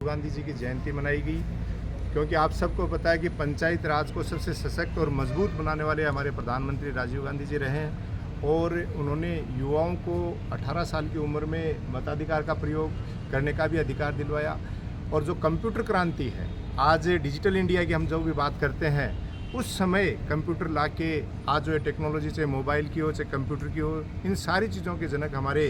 गांधी जी की जयंती मनाई गई, क्योंकि आप सबको पता है कि पंचायत राज को सबसे सशक्त और मजबूत बनाने वाले हमारे प्रधानमंत्री राजीव गांधी जी रहे हैं और उन्होंने युवाओं को 18 साल की उम्र में मताधिकार का प्रयोग करने का भी अधिकार दिलवाया। और जो कंप्यूटर क्रांति है, आज डिजिटल इंडिया की हम जो भी बात करते हैं, उस समय कंप्यूटर ला के आज जो है टेक्नोलॉजी, चाहे मोबाइल की हो चाहे कंप्यूटर की हो, इन सारी चीज़ों के जनक हमारे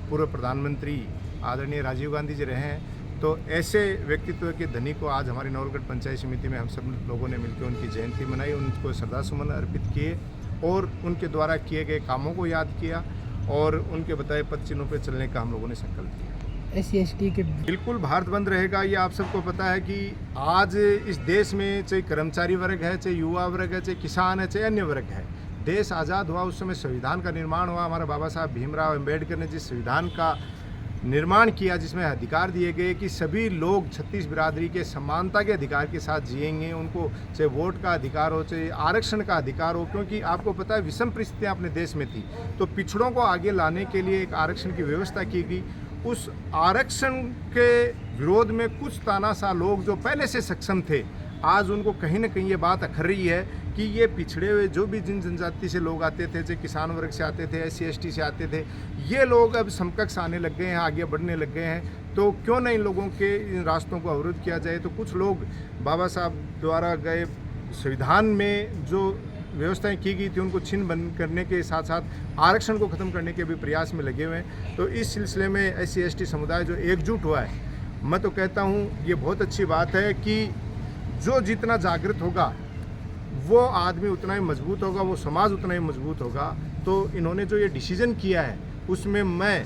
पूर्व प्रधानमंत्री आदरणीय राजीव गांधी जी रहे हैं। तो ऐसे व्यक्तित्व के धनी को आज हमारी नवलगढ़ पंचायत समिति में हम सब लोगों ने मिलकर उनकी जयंती मनाई, उनको श्रद्धासुमन अर्पित किए और उनके द्वारा किए गए कामों को याद किया और उनके बताए पद चिन्हों पर चलने का हम लोगों ने संकल्प किया। SC/ST के बिल्कुल भारत बंद रहेगा, ये आप सबको पता है कि आज इस देश में चाहे कर्मचारी वर्ग है, चाहे युवा वर्ग है, चाहे किसान है, चाहे अन्य वर्ग है, देश आज़ाद हुआ उस समय संविधान का निर्माण हुआ। हमारा बाबा साहब भीमराव अम्बेडकर ने जिस संविधान का निर्माण किया, जिसमें अधिकार दिए गए कि सभी लोग 36 बिरादरी के समानता के अधिकार के साथ जिएंगे, उनको चाहे वोट का अधिकार हो चाहे आरक्षण का अधिकार हो, क्योंकि आपको पता है विषम परिस्थितियाँ अपने देश में थी, तो पिछड़ों को आगे लाने के लिए एक आरक्षण की व्यवस्था की गई। उस आरक्षण के विरोध में कुछ तानाशाह लोग जो पहले से सक्षम थे, आज उनको कहीं ना कहीं ये बात अखर रही है कि ये पिछड़े हुए जो भी जिन जनजाति से लोग आते थे, चाहे किसान वर्ग से आते थे, SC/ST से आते थे, ये लोग अब समकक्ष आने लग गए हैं, आगे बढ़ने लग गए हैं। तो क्यों न इन लोगों के इन रास्तों को अवरुद्ध किया जाए। तो कुछ लोग बाबा साहब द्वारा गए संविधान में जो व्यवस्थाएं की गई थी उनको छिन्न बंद करने के साथ साथ आरक्षण को ख़त्म करने के भी प्रयास में लगे हुए हैं। तो इस सिलसिले में SC/ST समुदाय जो एकजुट हुआ है, मैं तो कहता हूँ ये बहुत अच्छी बात है कि जो जितना जागृत होगा वो आदमी उतना ही मजबूत होगा, वो समाज उतना ही मजबूत होगा। तो इन्होंने जो ये डिसीजन किया है उसमें मैं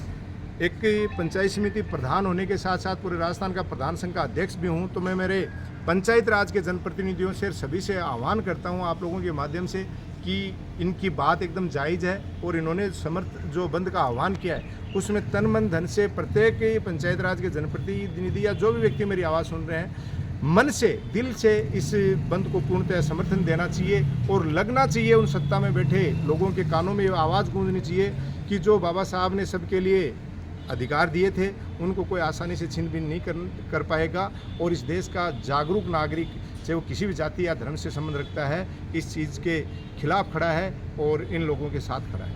एक पंचायत समिति प्रधान होने के साथ साथ पूरे राजस्थान का प्रधान संघ का अध्यक्ष भी हूँ। तो मैं मेरे पंचायत राज के जनप्रतिनिधियों से सभी से आह्वान करता हूँ आप लोगों के माध्यम से कि इनकी बात एकदम जायज़ है और इन्होंने समर्थ जो बंद का आह्वान किया है उसमें तन मन धन से प्रत्येक पंचायत राज के जनप्रतिनिधि या जो भी व्यक्ति मेरी आवाज़ सुन रहे हैं, मन से दिल से इस बंद को पूर्णतः समर्थन देना चाहिए और लगना चाहिए उन सत्ता में बैठे लोगों के कानों में आवाज़ गूंजनी चाहिए कि जो बाबा साहब ने सबके लिए अधिकार दिए थे उनको कोई आसानी से छीन बीन नहीं कर पाएगा। और इस देश का जागरूक नागरिक, चाहे वो किसी भी जाति या धर्म से संबंध रखता है, इस चीज़ के खिलाफ खड़ा है और इन लोगों के साथ खड़ा है।